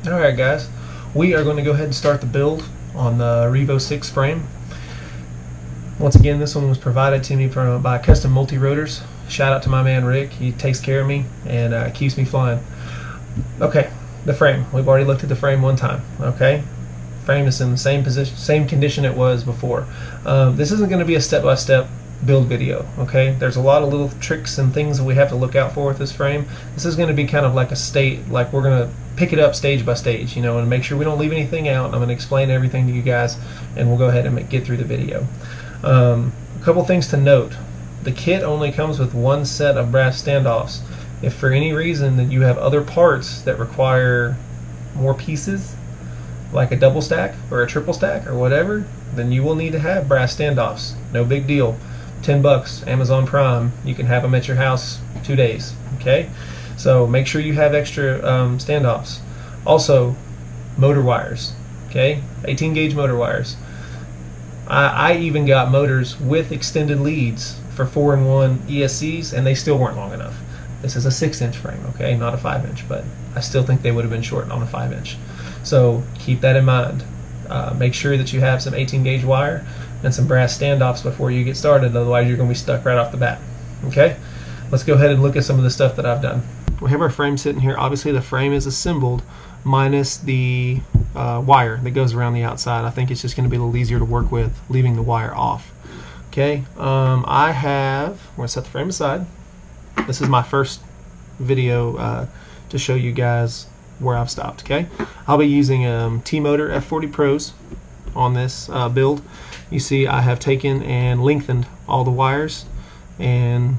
Alright guys, we are going to go ahead and start the build on the Revo6 frame. Once again, this one was provided to me by Custom Multi-Rotors. Shout out to my man Rick, he takes care of me and keeps me flying. Okay, the frame. We've already looked at the frame one time. Okay, frame is in the same position, same condition it was before. This isn't going to be a step-by-step build video. Okay, there's a lot of little tricks and things that we have to look out for with this frame. This is going to be kind of like like we're going to pick it up stage by stage, you know, and make sure we don't leave anything out. I'm going to explain everything to you guys, and we'll go ahead and get through the video. A couple things to note: the kit only comes with one set of brass standoffs. If for any reason that you have other parts that require more pieces, like a double stack or a triple stack or whatever, then you will need to have brass standoffs. No big deal. $10, Amazon Prime. You can have them at your house 2 days. Okay, so make sure you have extra standoffs. Also, motor wires. Okay, 18 gauge motor wires. I even got motors with extended leads for 4-in-1 ESCs, and they still weren't long enough. This is a 6-inch frame, okay, not a 5-inch, but I still think they would have been short on a 5-inch. So keep that in mind. Make sure that you have some 18 gauge wire and some brass standoffs before you get started, otherwise you're going to be stuck right off the bat. Okay, let's go ahead and look at some of the stuff that I've done. We have our frame sitting here. Obviously the frame is assembled minus the wire that goes around the outside. I think it's just going to be a little easier to work with leaving the wire off. Okay, we're going to set the frame aside. This is my first video to show you guys where I've stopped. Okay, I'll be using T-Motor F40 Pros on this build. You see I have taken and lengthened all the wires and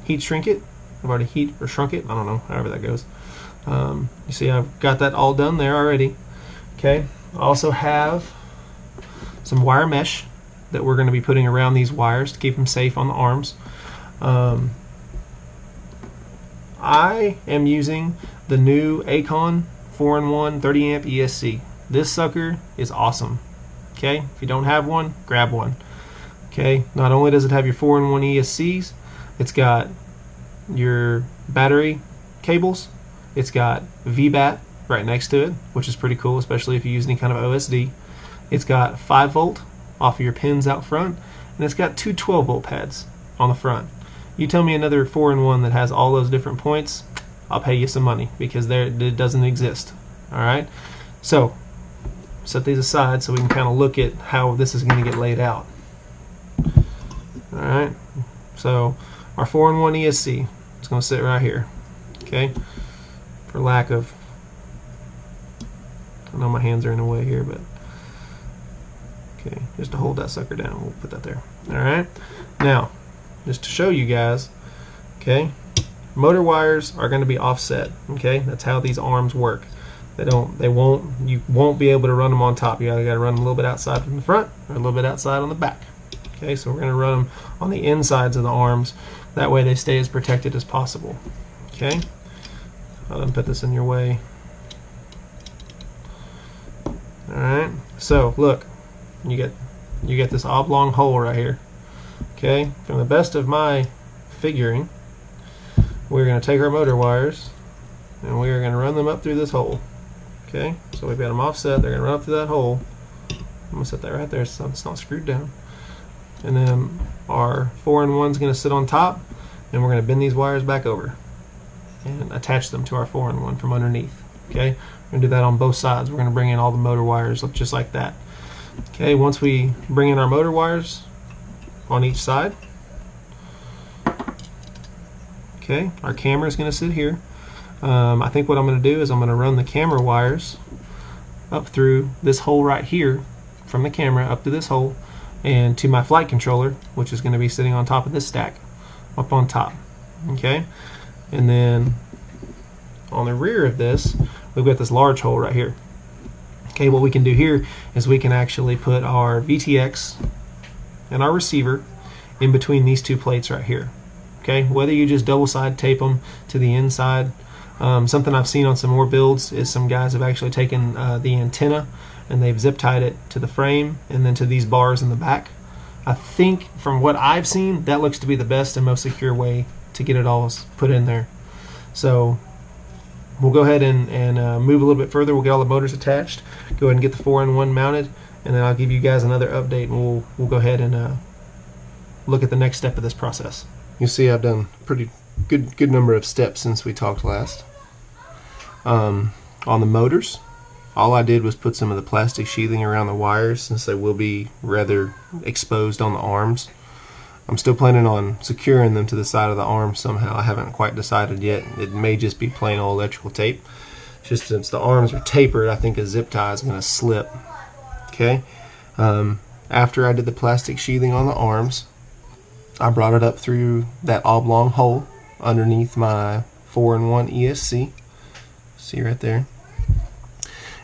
heat shrink it. I've already heat or shrunk it, I don't know, however that goes. You see I've got that all done there already. Okay, I also have some wire mesh that we're going to be putting around these wires to keep them safe on the arms. I am using the new Acon 4-in-1 30 amp ESC. This sucker is awesome. Okay, if you don't have one, grab one. Okay, not only does it have your 4-in-1 ESCs, it's got your battery cables, it's got VBAT right next to it, which is pretty cool, especially if you use any kind of OSD. It's got 5 volt off of your pins out front, and it's got two 12 volt pads on the front. You tell me another 4-in-1 that has all those different points, I'll pay you some money, because it doesn't exist. Alright, so set these aside so we can kind of look at how this is going to get laid out. Alright, so our 4-in-1 ESC is going to sit right here. Okay, for lack of, I know my hands are in the way here, but okay, just to hold that sucker down, we'll put that there. Alright, now just to show you guys, okay, motor wires are going to be offset. Okay, that's how these arms work. You won't be able to run them on top. You either got to run them a little bit outside from the front or a little bit outside on the back. Okay, so we're going to run them on the insides of the arms. That way they stay as protected as possible. Okay, I'll then put this in your way. Alright, so look, you get this oblong hole right here. Okay, from the best of my figuring, we're going to take our motor wires and we are going to run them up through this hole. Okay, so we've got them offset, they're going to run up through that hole. I'm going to set that right there so it's not screwed down. And then our 4-in-1 is going to sit on top, and we're going to bend these wires back over and attach them to our 4-in-1 from underneath. Okay, we're going to do that on both sides. We're going to bring in all the motor wires just like that. Okay, once we bring in our motor wires on each side, okay, our camera is going to sit here. I think what I'm going to do is I'm going to run the camera wires up through this hole right here, from the camera up to this hole, and to my flight controller, which is going to be sitting on top of this stack, up on top. Okay, and then on the rear of this, we've got this large hole right here. Okay, what we can do here is we can actually put our VTX and our receiver in between these two plates right here. Okay, whether you just double side tape them to the inside. Something I've seen on some more builds is some guys have actually taken the antenna and they've zip tied it to the frame and then to these bars in the back. I think from what I've seen, that looks to be the best and most secure way to get it all put in there. So We'll go ahead and move a little bit further. We'll get all the motors attached, go ahead and get the 4-in-1 mounted, and then I'll give you guys another update, and we'll go ahead and look at the next step of this process. You'll see I've done a pretty good number of steps since we talked last. On the motors, all I did was put some of the plastic sheathing around the wires, since they will be rather exposed on the arms. I'm still planning on securing them to the side of the arm somehow. I haven't quite decided yet. It may just be plain old electrical tape. Just since the arms are tapered, I think a zip tie is going to slip. Okay. After I did the plastic sheathing on the arms, I brought it up through that oblong hole underneath my 4-in-1 ESC. See right there.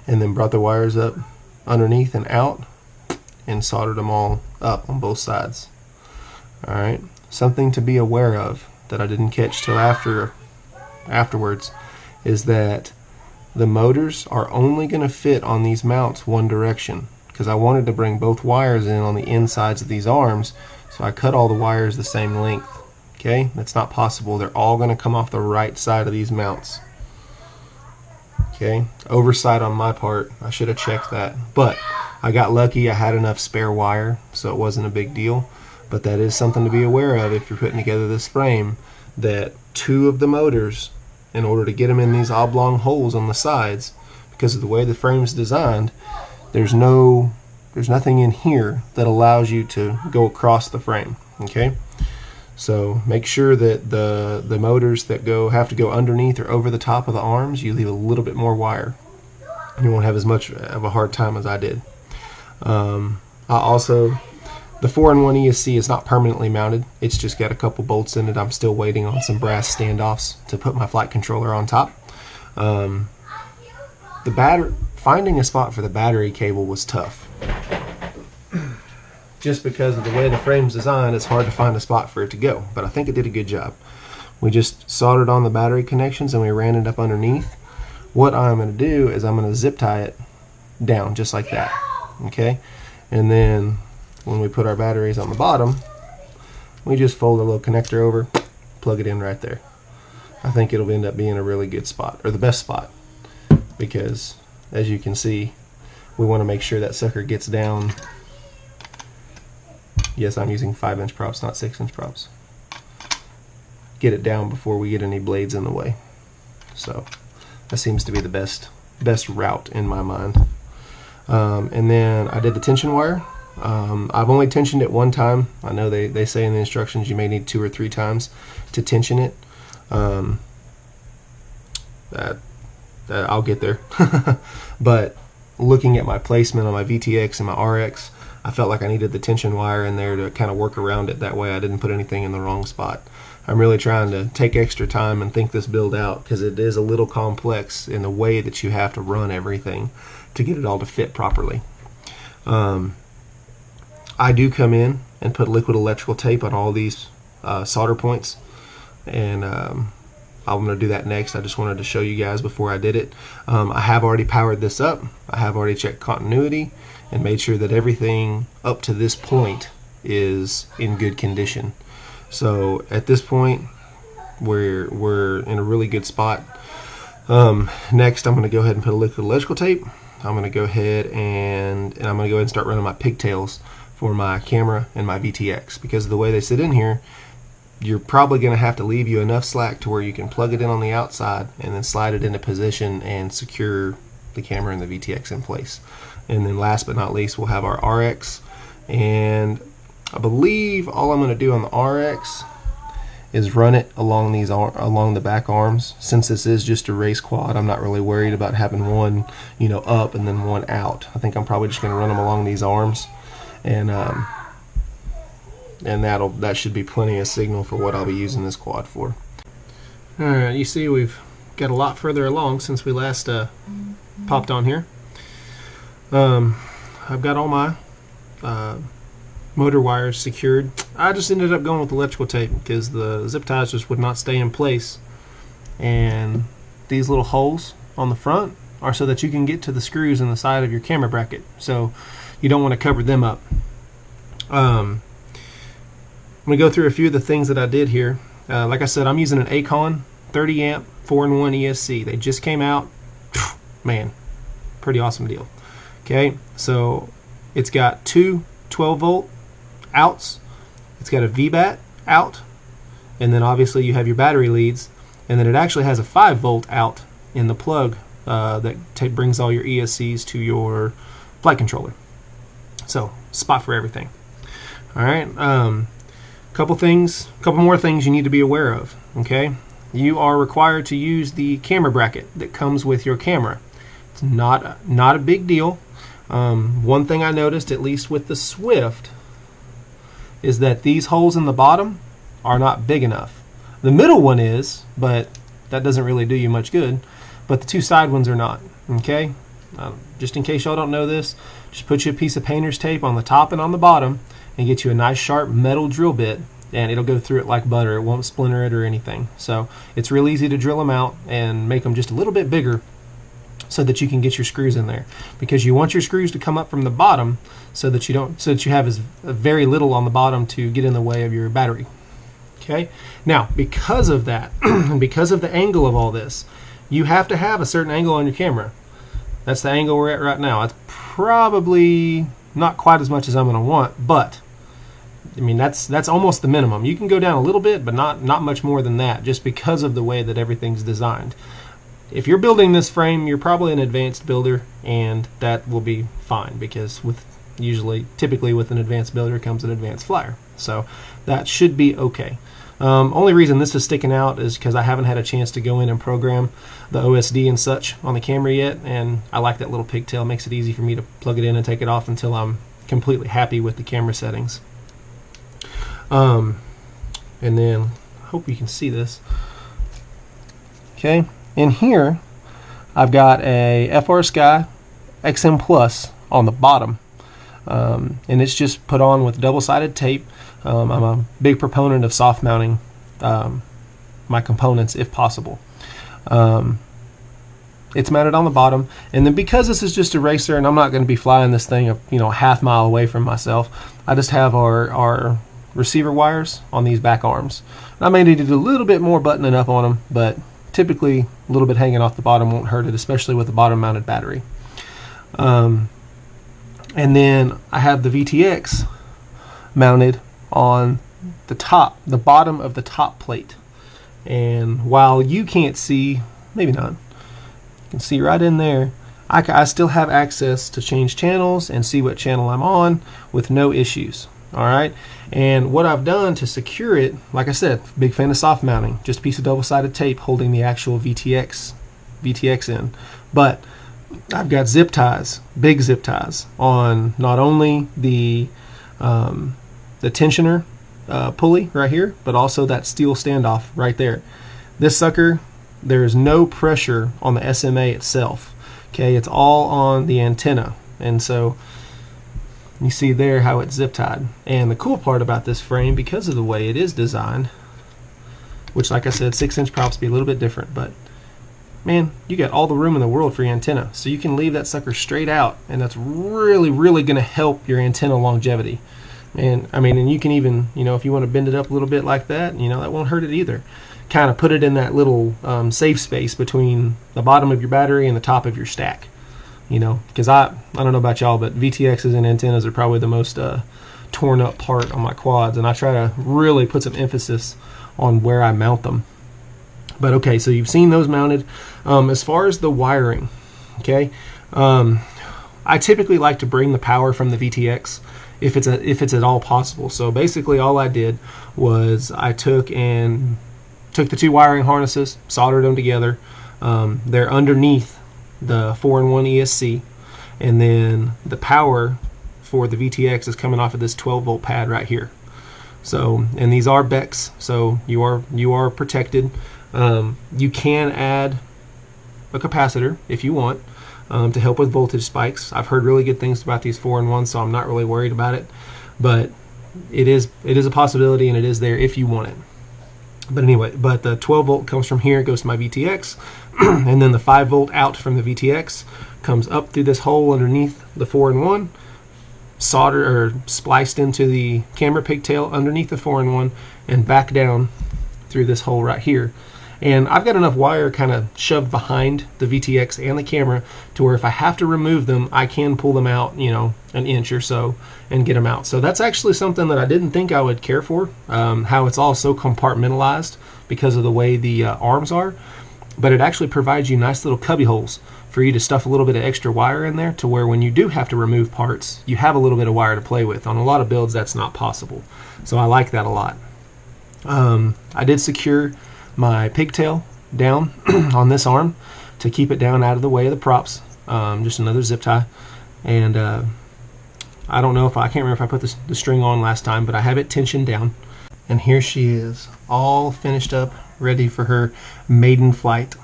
And then brought the wires up underneath and out and soldered them all up on both sides. Alright, something to be aware of that I didn't catch till afterwards is that the motors are only going to fit on these mounts one direction, because I wanted to bring both wires in on the insides of these arms, so I cut all the wires the same length. Okay, that's not possible. They're all going to come off the right side of these mounts. Okay, oversight on my part. I should have checked that, but I got lucky. I had enough spare wire, so it wasn't a big deal. But that is something to be aware of if you're putting together this frame, that two of the motors, in order to get them in these oblong holes on the sides, because of the way the frame is designed, there's nothing in here that allows you to go across the frame. Okay, so make sure that the motors that have to go underneath or over the top of the arms, you leave a little bit more wire. You won't have as much of a hard time as I did. The 4-in-1 ESC is not permanently mounted. It's just got a couple bolts in it. I'm still waiting on some brass standoffs to put my flight controller on top. Finding a spot for the battery cable was tough. Just because of the way the frame's designed, it's hard to find a spot for it to go. But I think it did a good job. We just soldered on the battery connections and we ran it up underneath. What I'm going to do is I'm going to zip tie it down just like that. Okay? And then when we put our batteries on the bottom, we just fold a little connector over, plug it in right there. I think it'll end up being a really good spot, or the best spot, because as you can see, we want to make sure that sucker gets down. Yes, I'm using 5-inch props, not 6-inch props. Get it down before we get any blades in the way. So that seems to be the best route in my mind. And then I did the tension wire. I've only tensioned it one time. I know they say in the instructions you may need 2 or 3 times to tension it. I'll get there. But looking at my placement on my VTX and my RX, I felt like I needed the tension wire in there to kind of work around it. That way I didn't put anything in the wrong spot. I'm really trying to take extra time and think this build out, because it is a little complex in the way that you have to run everything to get it all to fit properly. I do come in and put liquid electrical tape on all these solder points, and I'm going to do that next. I just wanted to show you guys before I did it. I have already powered this up. I have already checked continuity and made sure that everything up to this point is in good condition. So at this point, we're in a really good spot. Next, I'm going to go ahead and put a liquid electrical tape. I'm going to go ahead and I'm going to go ahead and start running my pigtails for my camera and my VTX, because of the way they sit in here, you're probably going to have to leave you enough slack to where you can plug it in on the outside and then slide it into position and secure the camera and the VTX in place. And then last but not least, we'll have our RX, and I believe all I'm going to do on the RX is run it along the back arms. Since this is just a race quad, I'm not really worried about having one, up and then one out. I think I'm probably just going to run them along these arms, and that should be plenty of signal for what I'll be using this quad for. Alright, you see we've got a lot further along since we last popped on here. I've got all my motor wires secured. I just ended up going with electrical tape because the zip ties just would not stay in place, and these little holes on the front are so that you can get to the screws in the side of your camera bracket, so you don't want to cover them up. I'm going to go through a few of the things that I did here. Like I said, I'm using an Acon 30 amp 4-in-1 ESC. They just came out. Man, pretty awesome deal. Okay, so it's got two 12-volt outs. It's got a VBAT out, and then obviously you have your battery leads, and then it actually has a 5-volt out in the plug that brings all your ESCs to your flight controller. So, spot for everything. All right, couple more things you need to be aware of. Okay, you are required to use the camera bracket that comes with your camera. It's not a big deal. One thing I noticed, at least with the Swift, is that these holes in the bottom are not big enough. The middle one is, but that doesn't really do you much good. But the two side ones are not. Okay, just in case y'all don't know this, just put you a piece of painter's tape on the top and on the bottom and get you a nice sharp metal drill bit, and it'll go through it like butter. It won't splinter it or anything. So it's real easy to drill them out and make them just a little bit bigger so that you can get your screws in there, because you want your screws to come up from the bottom so that you have very little on the bottom to get in the way of your battery. Okay, now because of that and because of the angle of all this, you have to have a certain angle on your camera. That's the angle we're at right now. It's probably not quite as much as I'm going to want, but I mean that's almost the minimum. You can go down a little bit, but not much more than that, just because of the way that everything's designed. If you're building this frame, you're probably an advanced builder, and that will be fine, because typically with an advanced builder comes an advanced flyer. So that should be okay. Only reason this is sticking out is because I haven't had a chance to go in and program the OSD and such on the camera yet, and I like that little pigtail. It makes it easy for me to plug it in and take it off until I'm completely happy with the camera settings. And then I hope you can see this. Okay, in here I've got a FR Sky XM Plus on the bottom, and it's just put on with double-sided tape. I'm a big proponent of soft mounting my components if possible. It's mounted on the bottom, and then because this is just a racer and I'm not going to be flying this thing a half mile away from myself, I just have our receiver wires on these back arms. And I may need to do a little bit more buttoning up on them, but typically a little bit hanging off the bottom won't hurt it, especially with a bottom mounted battery. And then I have the VTX mounted on the bottom of the top plate. And while you can't see, maybe not, you can see right in there, I still have access to change channels and see what channel I'm on with no issues. Alright, and what I've done to secure it, like I said, big fan of soft mounting, just a piece of double-sided tape holding the actual VTX in. But I've got zip ties, big zip ties, on not only the tensioner pulley right here, but also that steel standoff right there. This sucker, there's no pressure on the SMA itself. Okay, it's all on the antenna, and so you see there how it's zip tied. And the cool part about this frame, because of the way it is designed, which like I said, 6-inch props be a little bit different, but man, you got all the room in the world for your antenna, so you can leave that sucker straight out, and that's really going to help your antenna longevity. And I mean, and you can even, if you want to bend it up a little bit like that, that won't hurt it either. Kind of put it in that little safe space between the bottom of your battery and the top of your stack. Because I don't know about y'all, but VTXs and antennas are probably the most torn up part on my quads, and I try to really put some emphasis on where I mount them. But okay, so you've seen those mounted. As far as the wiring, okay, I typically like to bring the power from the VTX if it's at all possible. So basically all I did was I took the two wiring harnesses, soldered them together. They're underneath the 4-in-1 ESC, and then the power for the VTX is coming off of this 12-volt pad right here. So, and these are BECs, so you are protected. You can add a capacitor if you want to help with voltage spikes. I've heard really good things about these 4-in-1, so I'm not really worried about it. But it is a possibility, and it is there if you want it. But anyway, the 12-volt comes from here, goes to my VTX, and then the 5-volt out from the VTX comes up through this hole underneath the 4-in-1, soldered or spliced into the camera pigtail underneath the 4-in-1, and back down through this hole right here. And I've got enough wire kind of shoved behind the VTX and the camera to where if I have to remove them, I can pull them out, you know, an inch or so and get them out. So that's actually something that I didn't think I would care for, how it's all so compartmentalized because of the way the arms are. But it actually provides you nice little cubby holes for you to stuff a little bit of extra wire in there, to where when you do have to remove parts, you have a little bit of wire to play with. On a lot of builds, that's not possible. So I like that a lot. I did secure my pigtail down on this arm to keep it down out of the way of the props. Just another zip tie. And I don't know if I can't remember if I put the string on last time, but I have it tensioned down. And here she is, all finished up, ready for her maiden flight.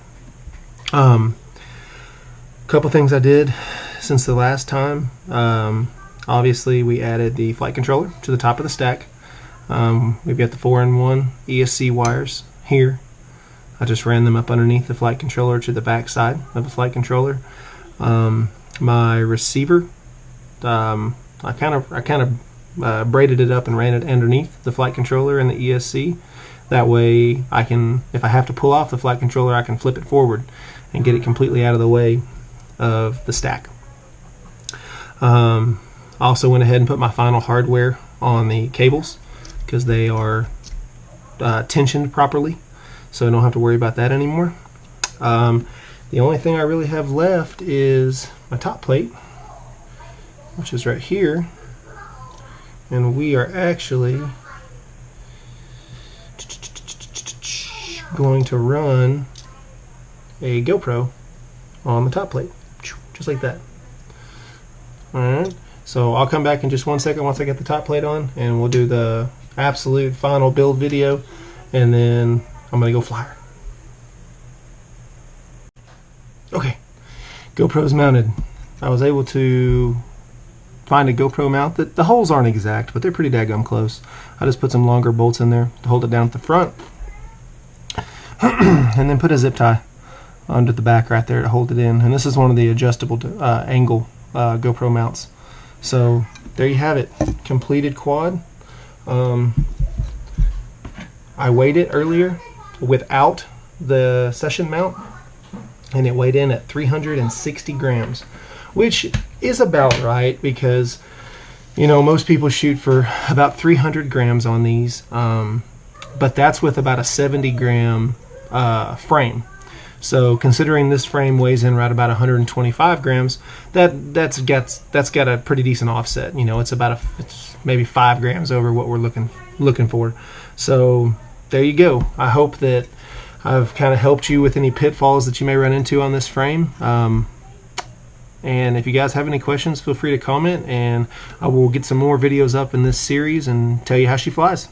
Couple things I did since the last time. Obviously we added the flight controller to the top of the stack. We've got the 4-in-1 ESC wires here. I just ran them up underneath the flight controller to the back side of the flight controller. My receiver, I kind of braided it up and ran it underneath the flight controller and the ESC. That way I can, if I have to pull off the flight controller, I can flip it forward and get it completely out of the way of the stack. I also went ahead and put my final hardware on the cables because they are tensioned properly, so I don't have to worry about that anymore. The only thing I really have left is my top plate, which is right here, and we are actually going to run a GoPro on the top plate, just like that. Alright, so I'll come back in just 1 second once I get the top plate on, and we'll do the absolute final build video, and then I'm gonna go fly her. Okay, GoPro's mounted. I was able to find a GoPro mount that the holes aren't exact, but they're pretty daggum close. I just put some longer bolts in there to hold it down at the front, and then put a zip tie under the back right there to hold it in. And this is one of the adjustable angle GoPro mounts. So there you have it, completed quad. I weighed it earlier without the session mount, and it weighed in at 360 grams, which is about right, because you know most people shoot for about 300 grams on these, but that's with about a 70 gram frame. So considering this frame weighs in right about 125 grams, that's got a pretty decent offset. You know, it's about it's maybe 5 grams over what we're looking for. So there you go. I hope that I've kind of helped you with any pitfalls that you may run into on this frame. And if you guys have any questions, feel free to comment, and I will get some more videos up in this series and tell you how she flies.